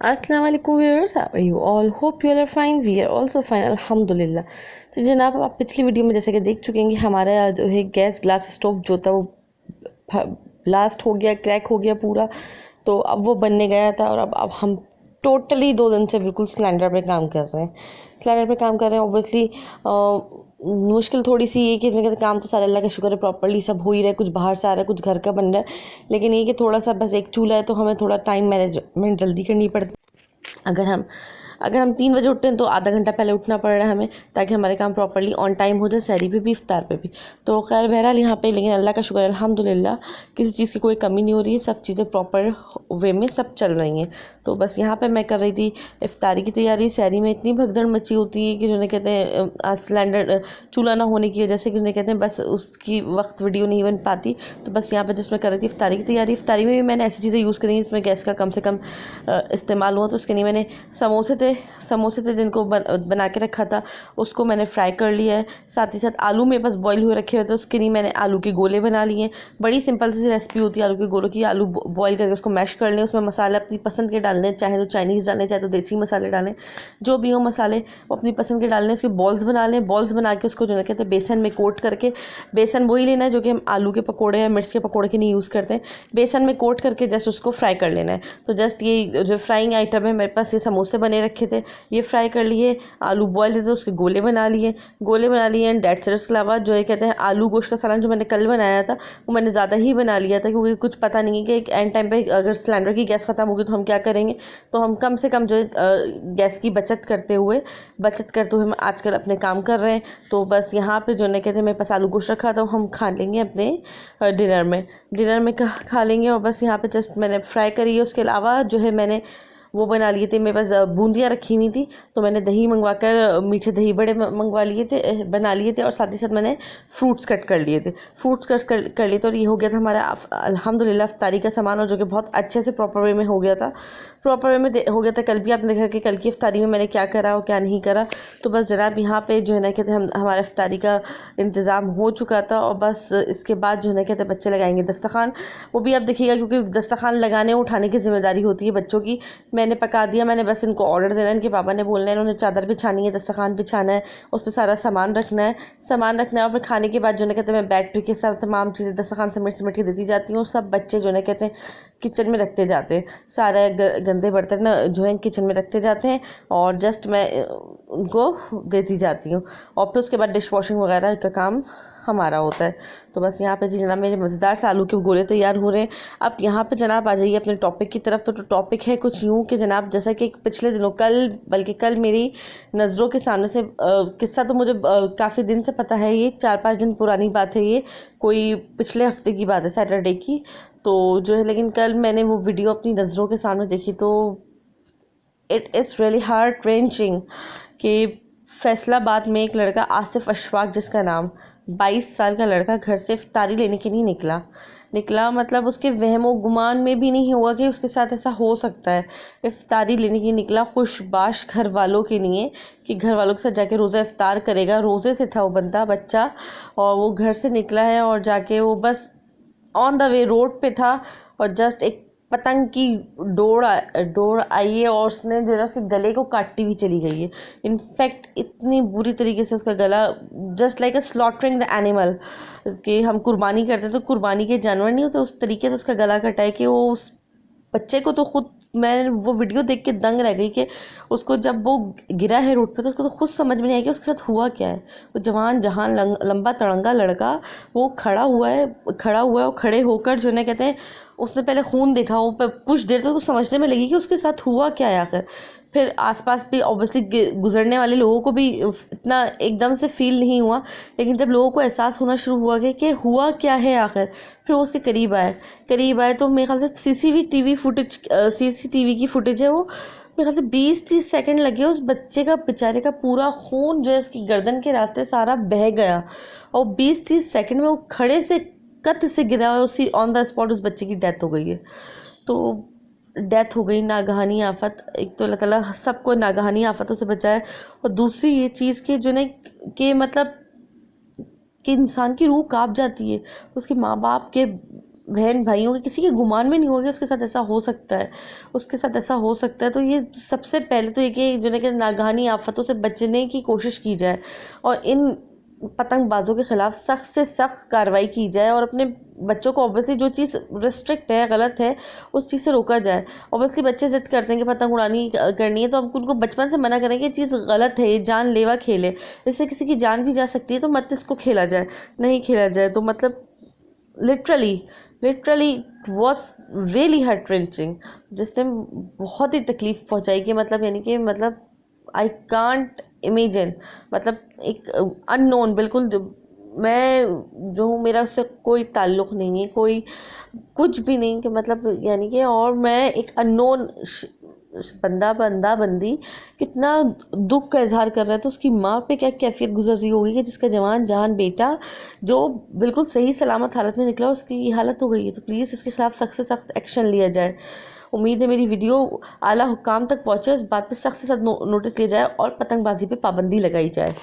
अस्सलाम वालेकुम viewers, how are you all? Hope you all are fine, we are also fine अल्हम्दुलिल्लाह। तो जनाब, आप पिछली वीडियो में जैसे कि देख चुके हैं कि हमारा जो है गैस ग्लास स्टोव जो था वो ब्लास्ट हो गया, क्रैक हो गया पूरा। तो अब वो बनने गया था और अब हम टोटली 2 दिन से बिल्कुल सिलेंडर पे काम कर रहे हैं। ऑब्वियसली मुश्किल थोड़ी सी ये कि काम तो सारे अल्लाह का शुक्र है प्रॉपर्ली सब हो ही रहा है, कुछ बाहर से आ रहा है, कुछ घर का बन रहा है, लेकिन ये कि थोड़ा सा बस एक चूल्हा है तो हमें थोड़ा टाइम मैनेजमेंट जल्दी करनी पड़ती। अगर हम 3 बजे उठते हैं तो आधा घंटा पहले उठना पड़ रहा है हमें, ताकि हमारे काम प्रॉपर्ली ऑन टाइम हो जाए, सहरी पे भी इफ्तार पे भी। तो खैर बहरहाल यहाँ पे लेकिन अल्लाह का शुक्र है अल्हम्दुलिल्लाह, किसी चीज़ की कोई कमी नहीं हो रही है, सब चीज़ें प्रॉपर वे में सब चल रही हैं। तो बस यहाँ पे मैं कर रही थी इफ्तारी की तैयारी। सहरी में इतनी भगदड़ मची होती है कि जो कहते हैं सिलेंडर चूल्हा ना होने की वजह से कि उन्हें कहते हैं बस उसकी वक्त वीडियो नहीं बन पाती। तो बस यहाँ पर जिसमें कर रही थी इफ्तारी की तैयारी। इफ्तारी में भी मैंने ऐसी चीज़ें यूज़ करी जिसमें गैस का कम से कम इस्तेमाल हुआ। तो उसके लिए मैंने समोसे थे जिनको बना के रखा था, उसको मैंने फ्राई कर लिया है। साथ ही साथ आलू मेरे पास बॉईल हुए रखे हुए थे, उसके लिए मैंने आलू के गोले बना लिए। बड़ी सिंपल सी रेसिपी होती है आलू के गोलों की। आलू बॉईल करके उसको मैश कर लें, उसमें मसाले अपनी पसंद के डालने, चाहे तो चाइनीज़ डालें, चाहे तो देसी मसाले डालें, जो भी हो मसाले वो अपनी पसंद के डालने। उसके बॉल्स बना लें, बॉल्स बना के उसको जो है कहते हैं बेसन में कोट करके, बेसन वही लेना है जो कि हम आलू के पकौड़े या मिर्च के पकौड़े के नहीं यूज़ करते हैं, बेसन में कोट करके जस्ट उसको फ्राई कर लेना है। तो जस्ट ये जो फ्राइंग आइटम है, मेरे पास ये समोसे बने रखे थे, ये फ्राई कर लिए। आलू बॉयल थे तो उसके गोले बना लिए एंड डेट्स इट। उसके अलावा जो है कहते हैं आलू गोश्त का सालन जो मैंने कल बनाया था वो मैंने ज़्यादा ही बना लिया था, क्योंकि कुछ पता नहीं है कि एक एंड टाइम पे अगर सिलेंडर की गैस ख़त्म होगी तो हम क्या करेंगे। तो हम कम से कम जो है गैस की बचत करते हुए हम आजकल अपने काम कर रहे हैं। तो बस यहाँ पे जो है कहते हैं मेरे पास आलू गोश्त रखा था, हम खा लेंगे अपने डिनर में खा लेंगे। और बस यहाँ पे जस्ट मैंने फ्राई करी है। उसके अलावा जो है मैंने वो बना लिए थे, मेरे पास बूंदियाँ रखी हुई थी, तो मैंने दही मंगवा कर मीठे दही बड़े मंगवा लिए थे, बना लिए थे। और साथ ही साथ मैंने फ्रूट्स कट कर लिए थे, फ्रूट्स कट कर लिए थे। और ये हो गया था हमारा अल्हम्दुलिल्लाह इफ्तारी का सामान, और जो कि बहुत अच्छे से प्रॉपर वे में हो गया था, हो गया था। कल भी आपने देखा कि कल की इफ्तारी में मैंने क्या करा और क्या नहीं करा। तो बस जनाब यहाँ पे जो है ना कहते हैं हमारा इफ्तारी का इंतज़ाम हो चुका था। और बस इसके बाद जो है ना कहते हैं बच्चे लगाएंगे दस्तरखान। वो भी आप देखिएगा, क्योंकि दस्तरखान लगाने उठाने की जिम्मेदारी होती है बच्चों की। मैंने पका दिया, मैंने बस इनको ऑर्डर देना है, इनके पापा ने बोलना है, इन्होंने चादर बिछानी है, दस्तरखान बिछाना है, उस पर सारा सामान रखना है और फिर खाने के बाद जो है कहते हैं मैं बैटरी के साथ तमाम चीज़ें दस्तरखान समेट के देती जाती हूँ। सब बच्चे जो है कहते हैं किचन में रखते जाते हैं, सारे गंदे बर्तन जो है किचन में रखते जाते हैं, और जस्ट मैं उनको देती जाती हूँ। और फिर उसके बाद डिश वॉशिंग वगैरह का काम हमारा होता है। तो बस यहाँ पे जी जनाब मेरे मज़ेदार से आलू के गोले तैयार हो रहे हैं। अब यहाँ पे जनाब आ जाइए अपने टॉपिक की तरफ। तो टॉपिक है कुछ यूँ कि जनाब जैसा कि पिछले दिनों कल मेरी नज़रों के सामने से किस्सा तो मुझे काफ़ी दिन से पता है, ये 4-5 दिन पुरानी बात है, ये कोई पिछले हफ्ते की बात है, सैटरडे की। तो जो है लेकिन कल मैंने वो वीडियो अपनी नज़रों के सामने देखी तो it is really heart wrenching कि फैसलाबाद में एक लड़का आसिफ अशफाक जिसका नाम, 22 साल का लड़का घर से इफ्तारी लेने के लिए निकला मतलब उसके वहमो गुमान में भी नहीं हुआ कि उसके साथ ऐसा हो सकता है। इफ्तारी लेने के लिए निकला, खुशबाश घर वालों के लिए कि घर वालों के साथ जाके रोज़ा इफ्तार करेगा। रोज़े से था वो बच्चा, और वो घर से निकला है और जाके वो बस ऑन द वे रोड पे था, और जस्ट एक पतंग की डोर आई है और उसने जो है उसके गले को काटती हुई चली गई है। इनफैक्ट इतनी बुरी तरीके से उसका गला, just like a slaughtering the animal, कि हम कुर्बानी करते तो कुर्बानी के जानवर नहीं होते, उस तरीके से उसका गला कटा है कि वो उस बच्चे को तो खुद, मैं वो वीडियो देख के दंग रह गई कि उसको जब वो गिरा है रोड पे तो उसको तो खुद समझ में नहीं आया कि उसके साथ हुआ क्या है। वो जवान जहान लंबा तड़ंगा लड़का वो खड़ा हुआ है और खड़े होकर जो है कहते हैं उसने पहले खून देखा, वो कुछ देर तो उसको समझने में लगी कि उसके साथ हुआ क्या है आखिर। फिर आसपास भी ऑब्वियसली गुजरने वाले लोगों को भी इतना एकदम से फील नहीं हुआ, लेकिन जब लोगों को एहसास होना शुरू हुआ कि हुआ क्या है आखिर, फिर वो उसके करीब आए तो मेरे ख्याल से सीसीटीवी की फुटेज है वो, मेरे ख्याल से 20-30 सेकंड लगे उस बच्चे का, बेचारे का पूरा खून जो है उसकी गर्दन के रास्ते सारा बह गया, और 20-30 सेकंड में वो खड़े से कत से गिरा हुआ, उसी ऑन द स्पॉट उस बच्चे की डेथ हो गई है। तो डेथ हो गई, नागहानी आफत। एक तो अल्लाह ताला सबको नागहानी आफतों से बचाए, और दूसरी ये चीज़ कि जो ने कि मतलब कि इंसान की रूह काँप जाती है उसके माँ बाप के बहन भाइयों के किसी के गुमान में नहीं होगा उसके साथ ऐसा हो सकता है, उसके साथ ऐसा हो सकता है। तो ये सबसे पहले तो ये कि जो है कि नागहानी आफतों से बचने की कोशिश की जाए और इन पतंगबाजों के ख़िलाफ़ सख्त से सख्त कार्रवाई की जाए और अपने बच्चों को ऑब्वियसली जो चीज़ रिस्ट्रिक्ट है, गलत है, उस चीज़ से रोका जाए। ऑब्वियसली बच्चे ज़िद करते हैं कि पतंग उड़ानी करनी है, तो हम उनको बचपन से मना करें कि ये चीज़ गलत है, ये जानलेवा खेल है, इससे किसी की जान भी जा सकती है, तो मत इसको खेला जाए, नहीं खेला जाए। तो मतलब literally was really heart wrenching, जिसने बहुत ही तकलीफ़ पहुँचाई कि मतलब यानी कि मतलब आई कांट इमेजिन, मतलब एक अननोन, बिल्कुल मैं जो हूँ मेरा उससे कोई ताल्लुक़ नहीं है, कोई कुछ भी नहीं, कि मतलब यानी कि और मैं एक अननोन बंदी कितना दुख का इजहार कर रहा है, तो उसकी माँ पे क्या कैफियत गुजर रही होगी कि जिसका जवान जहान बेटा जो बिल्कुल सही सलामत हालत में निकला उसकी ये हालत हो गई है। तो प्लीज़ इसके खिलाफ़ सख्त से सख्त एक्शन लिया जाए। उम्मीद है मेरी वीडियो आला हुकाम तक पहुँचे, इस बात पे सख्त से सख्त नोटिस लिया जाए और पतंगबाजी पे पाबंदी लगाई जाए।